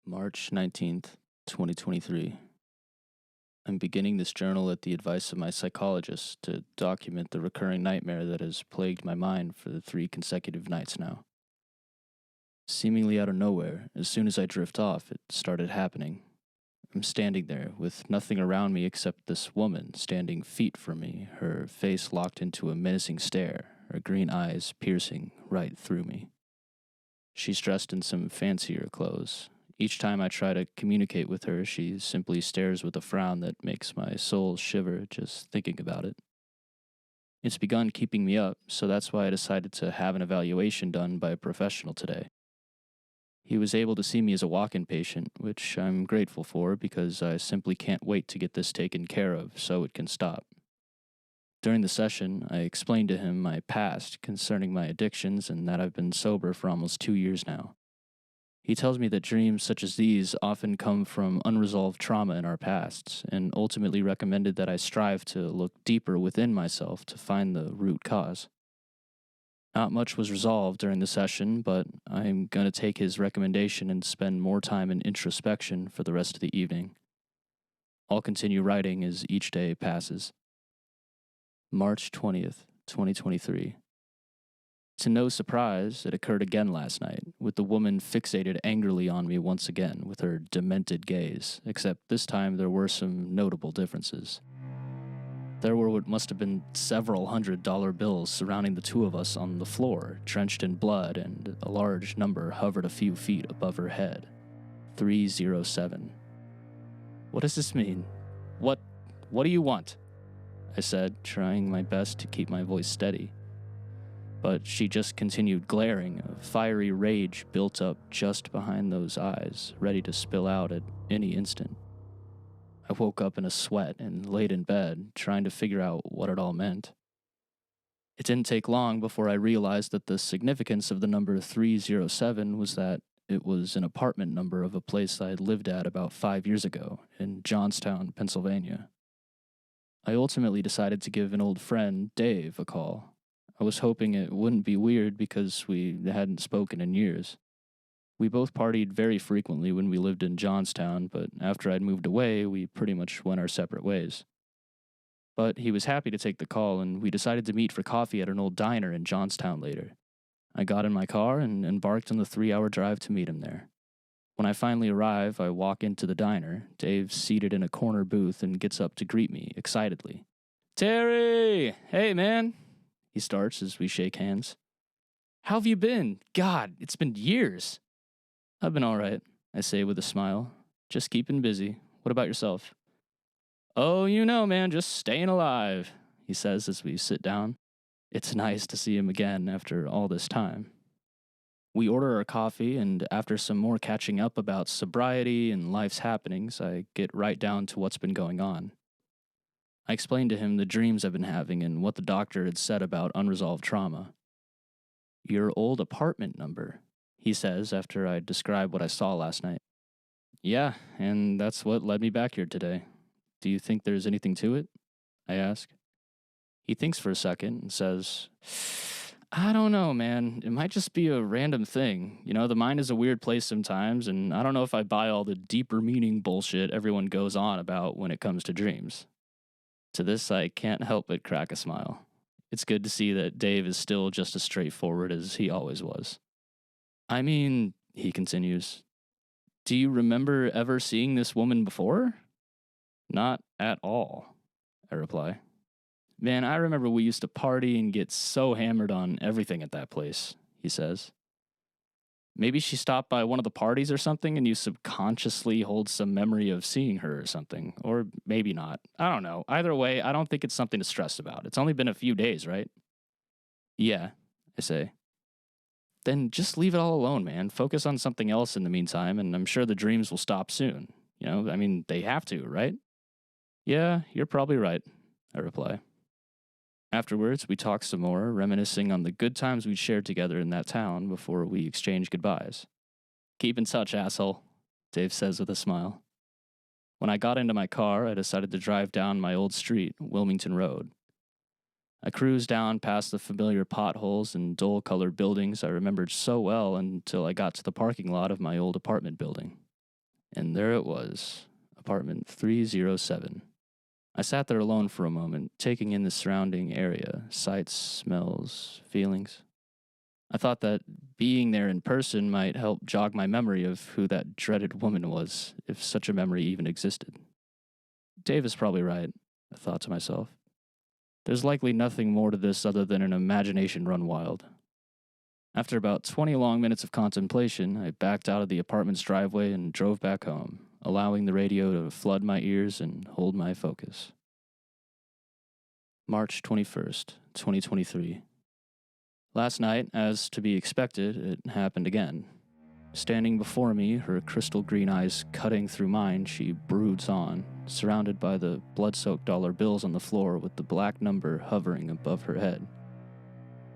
March 19th, 2023. I'm beginning this journal at the advice of my psychologist to document the recurring nightmare that has plagued my mind for the 3 consecutive nights now. Seemingly out of nowhere, as soon as I drift off, it started happening. I'm standing there with nothing around me except this woman standing feet from me, her face locked into a menacing stare, her green eyes piercing right through me. She's dressed in some fancier clothes. Each time I try to communicate with her, she simply stares with a frown that makes my soul shiver just thinking about it. It's begun keeping me up, so that's why I decided to have an evaluation done by a professional today. He was able to see me as a walk-in patient, which I'm grateful for because I simply can't wait to get this taken care of so it can stop. During the session, I explained to him my past concerning my addictions and that I've been sober for almost 2 years now. He tells me that dreams such as these often come from unresolved trauma in our pasts, and ultimately recommended that I strive to look deeper within myself to find the root cause. Not much was resolved during the session, but I'm going to take his recommendation and spend more time in introspection for the rest of the evening. I'll continue writing as each day passes. March 20th, 2023. To no surprise, it occurred again last night, with the woman fixated angrily on me once again with her demented gaze, except this time there were some notable differences. There were what must have been several $100 bills surrounding the two of us on the floor, drenched in blood, and a large number hovered a few feet above her head. 307. What does this mean? What do you want? I said, trying my best to keep my voice steady. But she just continued glaring, a fiery rage built up just behind those eyes, ready to spill out at any instant. I woke up in a sweat and laid in bed, trying to figure out what it all meant. It didn't take long before I realized that the significance of the number 307 was that it was an apartment number of a place I had lived at about 5 years ago, in Johnstown, Pennsylvania. I ultimately decided to give an old friend, Dave, a call. I was hoping it wouldn't be weird because we hadn't spoken in years. We both partied very frequently when we lived in Johnstown, but after I'd moved away, we pretty much went our separate ways. But he was happy to take the call, and we decided to meet for coffee at an old diner in Johnstown later. I got in my car and embarked on the 3-hour drive to meet him there. When I finally arrive, I walk into the diner. Dave's seated in a corner booth and gets up to greet me, excitedly. "Terry! Hey, man!" He starts as we shake hands. "How have you been? God, it's been years." "I've been all right," I say with a smile. "Just keeping busy. What about yourself?" "Oh, you know, man, just staying alive," he says as we sit down. It's nice to see him again after all this time. We order our coffee, and after some more catching up about sobriety and life's happenings, I get right down to what's been going on. I explained to him the dreams I've been having and what the doctor had said about unresolved trauma. "Your old apartment number," he says after I describe what I saw last night. "Yeah, and that's what led me back here today. Do you think there's anything to it?" I ask. He thinks for a second and says, "I don't know, man. It might just be a random thing. You know, the mind is a weird place sometimes, and I don't know if I buy all the deeper meaning bullshit everyone goes on about when it comes to dreams." To this, I can't help but crack a smile. It's good to see that Dave is still just as straightforward as he always was. "I mean," he continues, "do you remember ever seeing this woman before?" "Not at all," I reply. "Man, I remember we used to party and get so hammered on everything at that place," he says. "Maybe she stopped by one of the parties or something and you subconsciously hold some memory of seeing her or something. Or maybe not. I don't know. Either way, I don't think it's something to stress about. It's only been a few days, right?" "Yeah," I say. "Then just leave it all alone, man. Focus on something else in the meantime, and I'm sure the dreams will stop soon. You know, I mean, they have to, right?" "Yeah, you're probably right," I reply. Afterwards, we talk some more, reminiscing on the good times we'd shared together in that town before we exchange goodbyes. "Keep in touch, asshole," Dave says with a smile. When I got into my car, I decided to drive down my old street, Wilmington Road. I cruised down past the familiar potholes and dull-colored buildings I remembered so well until I got to the parking lot of my old apartment building. And there it was, apartment 307. I sat there alone for a moment, taking in the surrounding area, sights, smells, feelings. I thought that being there in person might help jog my memory of who that dreaded woman was, if such a memory even existed. Dave is probably right, I thought to myself. There's likely nothing more to this other than an imagination run wild. After about 20 long minutes of contemplation, I backed out of the apartment's driveway and drove back home, allowing the radio to flood my ears and hold my focus. March 21st, 2023. Last night, as to be expected, it happened again. Standing before me, her crystal green eyes cutting through mine, she broods on, surrounded by the blood-soaked dollar bills on the floor with the black number hovering above her head.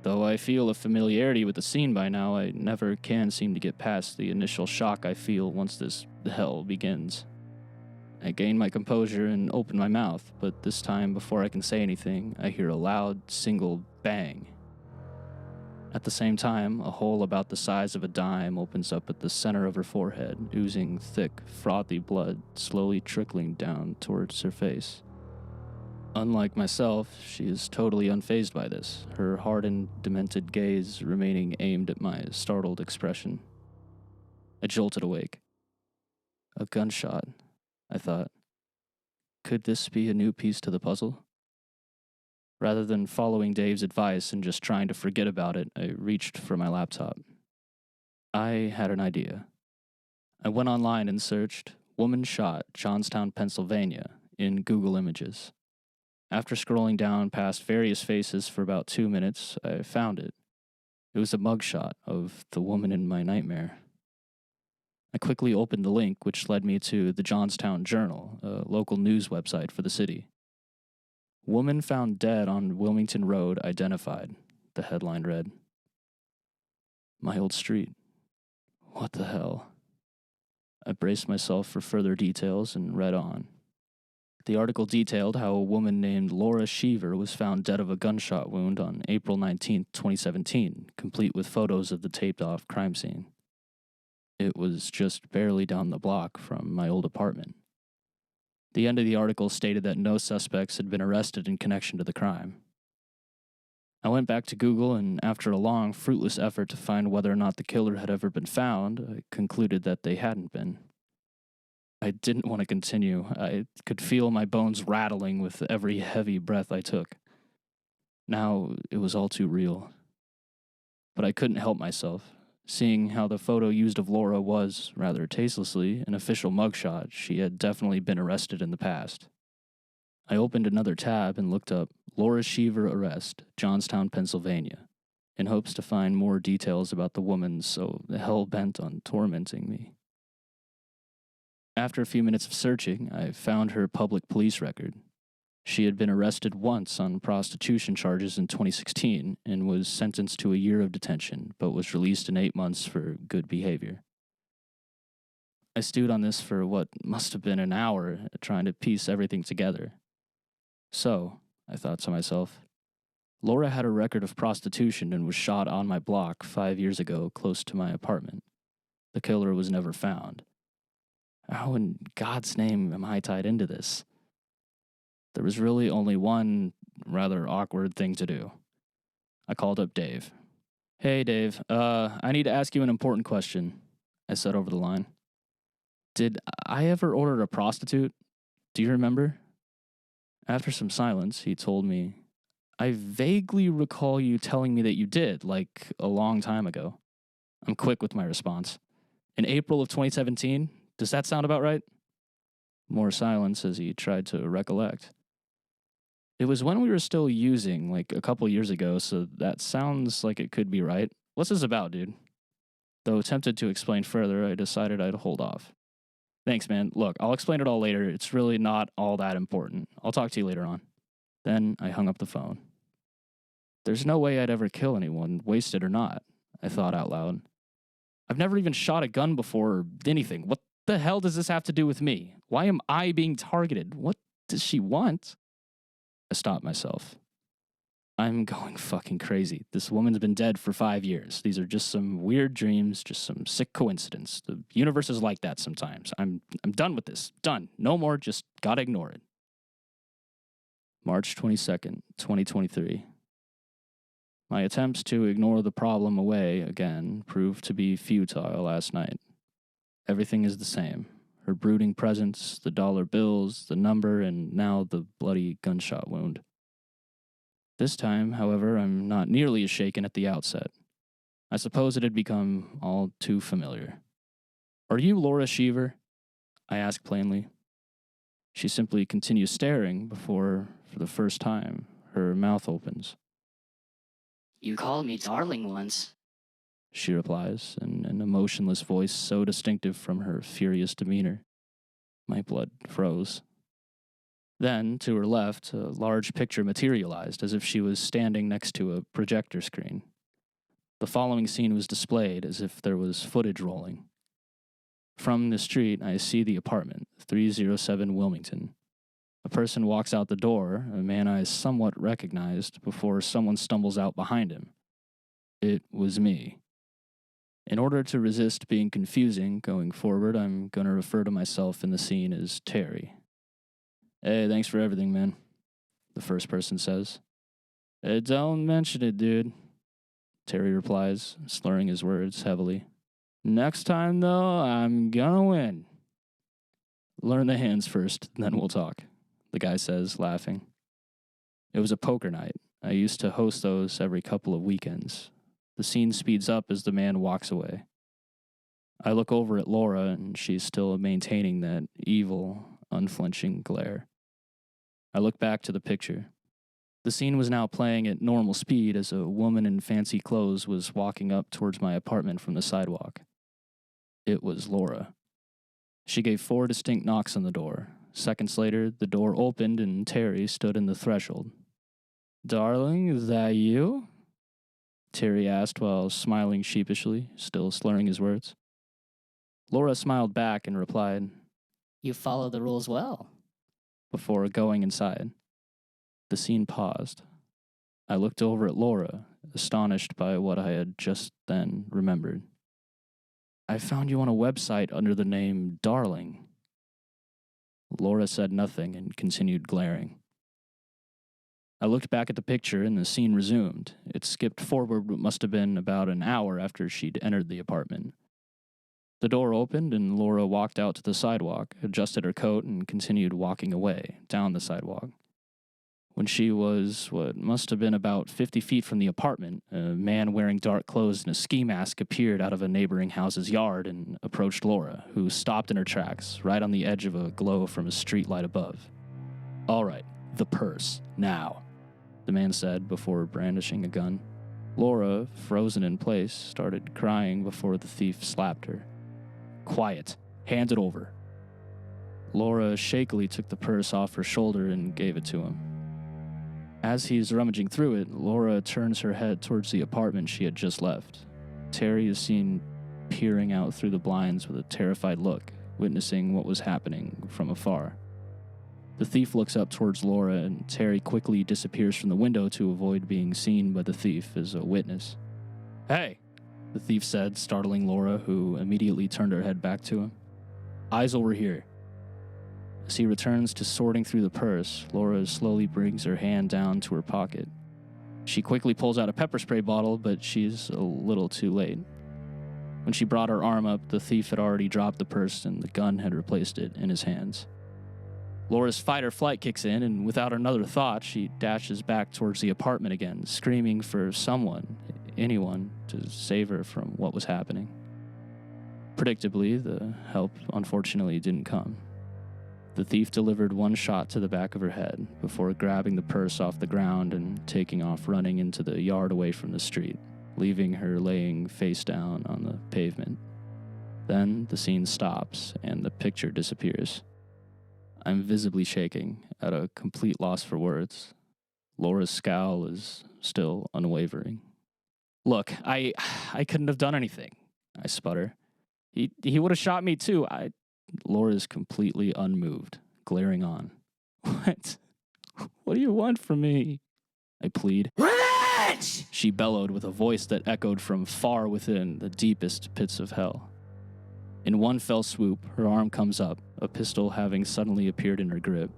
Though I feel a familiarity with the scene by now, I never can seem to get past the initial shock I feel once this hell begins. I gain my composure and open my mouth, but this time, before I can say anything, I hear a loud, single bang. At the same time, a hole about the size of a dime opens up at the center of her forehead, oozing thick, frothy blood slowly trickling down towards her face. Unlike myself, she is totally unfazed by this, her hardened, demented gaze remaining aimed at my startled expression. I jolted awake. A gunshot, I thought. Could this be a new piece to the puzzle? Rather than following Dave's advice and just trying to forget about it, I reached for my laptop. I had an idea. I went online and searched "woman shot, Johnstown, Pennsylvania" in Google Images. After scrolling down past various faces for about 2 minutes, I found it. It was a mugshot of the woman in my nightmare. I quickly opened the link, which led me to the Johnstown Journal, a local news website for the city. "Woman found dead on Wilmington Road identified," the headline read. My old street. What the hell? I braced myself for further details and read on. The article detailed how a woman named Laura Sheaver was found dead of a gunshot wound on April 19, 2017, complete with photos of the taped-off crime scene. It was just barely down the block from my old apartment. The end of the article stated that no suspects had been arrested in connection to the crime. I went back to Google, and after a long, fruitless effort to find whether or not the killer had ever been found, I concluded that they hadn't been. I didn't want to continue. I could feel my bones rattling with every heavy breath I took. Now it was all too real. But I couldn't help myself. Seeing how the photo used of Laura was, rather tastelessly, an official mugshot, she had definitely been arrested in the past. I opened another tab and looked up "Laura Sheaver arrest, Johnstown, Pennsylvania," in hopes to find more details about the woman so hell-bent on tormenting me. After a few minutes of searching, I found her public police record. She had been arrested once on prostitution charges in 2016 and was sentenced to a year of detention, but was released in 8 months for good behavior. I stewed on this for what must have been an hour, trying to piece everything together. So, I thought to myself, Laura had a record of prostitution and was shot on my block 5 years ago close to my apartment. The killer was never found. How in God's name am I tied into this? There was really only one rather awkward thing to do. I called up Dave. "Hey, Dave, I need to ask you an important question," I said over the line. "Did I ever order a prostitute? Do you remember?" After some silence, he told me, "I vaguely recall you telling me that you did, like a long time ago." I'm quick with my response. "In April of 2017? Does that sound about right?" More silence as he tried to recollect. "It was when we were still using, like a couple years ago, so that sounds like it could be right. What's this about, dude?" Though tempted to explain further, I decided I'd hold off. "Thanks, man. Look, I'll explain it all later. It's really not all that important. I'll talk to you later on." Then I hung up the phone. There's no way I'd ever kill anyone, wasted or not, I thought out loud. I've never even shot a gun before or anything. What the hell does this have to do with me? Why am I being targeted? What does she want? I stopped myself. I'm going fucking crazy. This woman's been dead for 5 years. These are just some weird dreams, just some sick coincidence. The universe is like that sometimes. I'm done with this. Done. No more, just gotta ignore it. March 22nd, 2023. My attempts to ignore the problem away again proved to be futile last night. Everything is the same. Her brooding presence, the dollar bills, the number, and now the bloody gunshot wound. This time, however, I'm not nearly as shaken at the outset. I suppose it had become all too familiar. Are you Laura Sheaver? I ask plainly. She simply continues staring before, for the first time, her mouth opens. You called me darling once, she replies, in an emotionless voice so distinctive from her furious demeanor. My blood froze. Then, to her left, a large picture materialized as if she was standing next to a projector screen. The following scene was displayed as if there was footage rolling. From the street, I see the apartment, 307 Wilmington. A person walks out the door, a man I somewhat recognized, before someone stumbles out behind him. It was me. In order to resist being confusing going forward, I'm going to refer to myself in the scene as Terry. Hey, thanks for everything, man, the first person says. Hey, don't mention it, dude, Terry replies, slurring his words heavily. Next time, though, I'm gonna win. Learn the hands first, then we'll talk, the guy says, laughing. It was a poker night. I used to host those every couple of weekends. The scene speeds up as the man walks away. I look over at Laura, and she's still maintaining that evil, unflinching glare. I look back to the picture. The scene was now playing at normal speed as a woman in fancy clothes was walking up towards my apartment from the sidewalk. It was Laura. She gave 4 distinct knocks on the door. Seconds later, the door opened and Terry stood in the threshold. Darling, is that you? Terry asked while smiling sheepishly, still slurring his words. Laura smiled back and replied, You follow the rules well, before going inside. The scene paused. I looked over at Laura, astonished by what I had just then remembered. I found you on a website under the name Darling. Laura said nothing and continued glaring. I looked back at the picture and the scene resumed. It skipped forward what must have been about an hour after she'd entered the apartment. The door opened and Laura walked out to the sidewalk, adjusted her coat, and continued walking away, down the sidewalk. When she was what must have been about 50 feet from the apartment, a man wearing dark clothes and a ski mask appeared out of a neighboring house's yard and approached Laura, who stopped in her tracks, right on the edge of a glow from a street light above. All right, the purse, now, the man said before brandishing a gun. Laura, frozen in place, started crying before the thief slapped her. Quiet, hand it over. Laura shakily took the purse off her shoulder and gave it to him. As he's rummaging through it, Laura turns her head towards the apartment she had just left. Terry is seen peering out through the blinds with a terrified look, witnessing what was happening from afar. The thief looks up towards Laura, and Terry quickly disappears from the window to avoid being seen by the thief as a witness. Hey, the thief said, startling Laura, who immediately turned her head back to him. Eyes over here. As he returns to sorting through the purse, Laura slowly brings her hand down to her pocket. She quickly pulls out a pepper spray bottle, but she's a little too late. When she brought her arm up, the thief had already dropped the purse and the gun had replaced it in his hands. Laura's fight or flight kicks in, and without another thought, she dashes back towards the apartment again, screaming for someone, anyone, to save her from what was happening. Predictably, the help unfortunately didn't come. The thief delivered one shot to the back of her head before grabbing the purse off the ground and taking off running into the yard away from the street, leaving her laying face down on the pavement. Then the scene stops and the picture disappears. I'm visibly shaking, at a complete loss for words. Laura's scowl is still unwavering. Look, I couldn't have done anything, I sputter. He would have shot me too. Laura is completely unmoved, glaring on. What? What do you want from me? I plead. Revenge! She bellowed with a voice that echoed from far within the deepest pits of hell. In one fell swoop, her arm comes up, a pistol having suddenly appeared in her grip.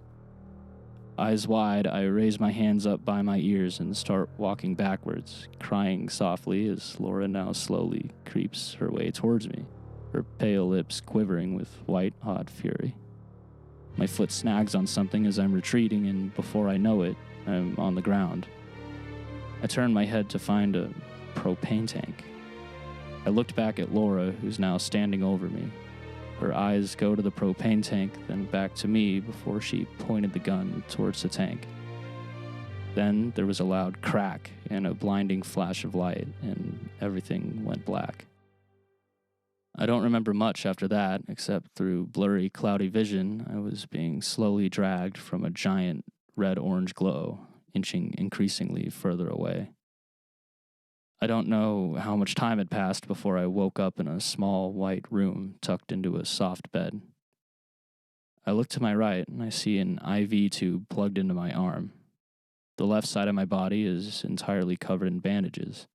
Eyes wide, I raise my hands up by my ears and start walking backwards, crying softly as Laura now slowly creeps her way towards me, her pale lips quivering with white-hot fury. My foot snags on something as I'm retreating, and before I know it, I'm on the ground. I turn my head to find a propane tank. I looked back at Laura, who's now standing over me. Her eyes go to the propane tank, then back to me before she pointed the gun towards the tank. Then there was a loud crack and a blinding flash of light, and everything went black. I don't remember much after that, except through blurry, cloudy vision, I was being slowly dragged from a giant red-orange glow, inching increasingly further away. I don't know how much time had passed before I woke up in a small white room tucked into a soft bed. I look to my right and I see an IV tube plugged into my arm. The left side of my body is entirely covered in bandages.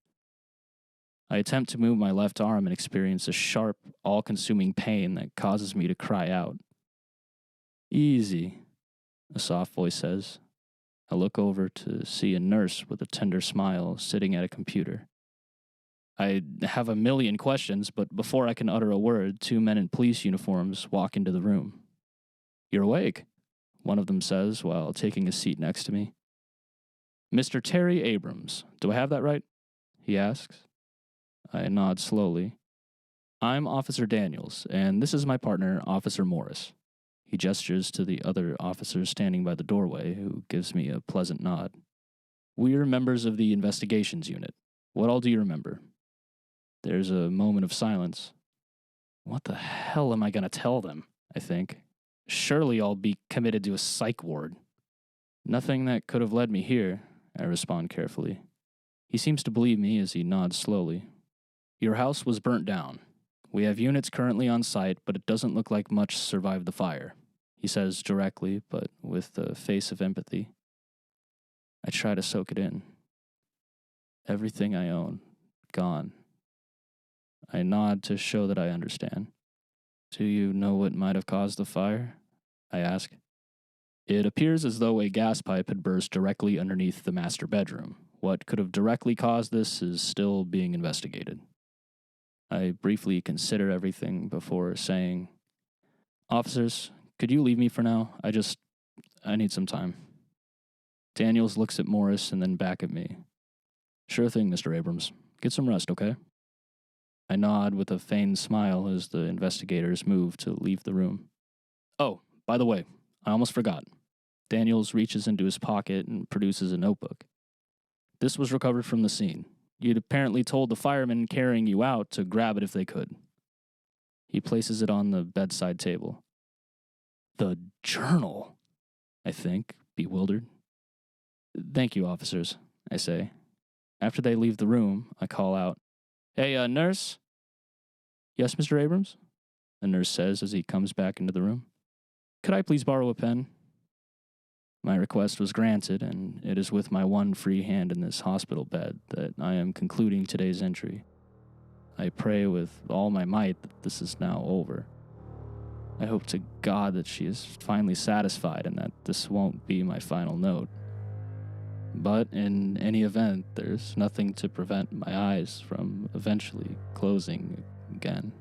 I attempt to move my left arm and experience a sharp, all-consuming pain that causes me to cry out. "Easy," a soft voice says. I look over to see a nurse with a tender smile sitting at a computer. I have a million questions, but before I can utter a word, 2 men in police uniforms walk into the room. "You're awake," one of them says while taking a seat next to me. "Mr. Terry Abrams, do I have that right?" he asks. I nod slowly. "I'm Officer Daniels, and this is my partner, Officer Morris." He gestures to the other officers standing by the doorway, who gives me a pleasant nod. "We're members of the investigations unit. What all do you remember?" There's a moment of silence. What the hell am I going to tell them, I think. Surely I'll be committed to a psych ward. "Nothing that could have led me here," I respond carefully. He seems to believe me as he nods slowly. "Your house was burnt down. We have units currently on site, but it doesn't look like much survived the fire," he says directly, but with a face of empathy. I try to soak it in. Everything I own, gone. I nod to show that I understand. "Do you know what might have caused the fire?" I ask. "It appears as though a gas pipe had burst directly underneath the master bedroom. What could have directly caused this is still being investigated." I briefly consider everything before saying, "Officers, could you leave me for now? I need some time." Daniels looks at Morris and then back at me. "Sure thing, Mr. Abrams. Get some rest, okay?" I nod with a feigned smile as the investigators move to leave the room. "Oh, by the way, I almost forgot." Daniels reaches into his pocket and produces a notebook. "This was recovered from the scene. You'd apparently told the firemen carrying you out to grab it if they could." He places it on the bedside table. "The journal," I think, bewildered. "Thank you, officers," I say. After they leave the room, I call out, "Hey, nurse?" "Yes, Mr. Abrams?" the nurse says as he comes back into the room. "Could I please borrow a pen?" My request was granted, and it is with my one free hand in this hospital bed that I am concluding today's entry. I pray with all my might that this is now over. I hope to God that she is finally satisfied and that this won't be my final note. But in any event, there's nothing to prevent my eyes from eventually closing again.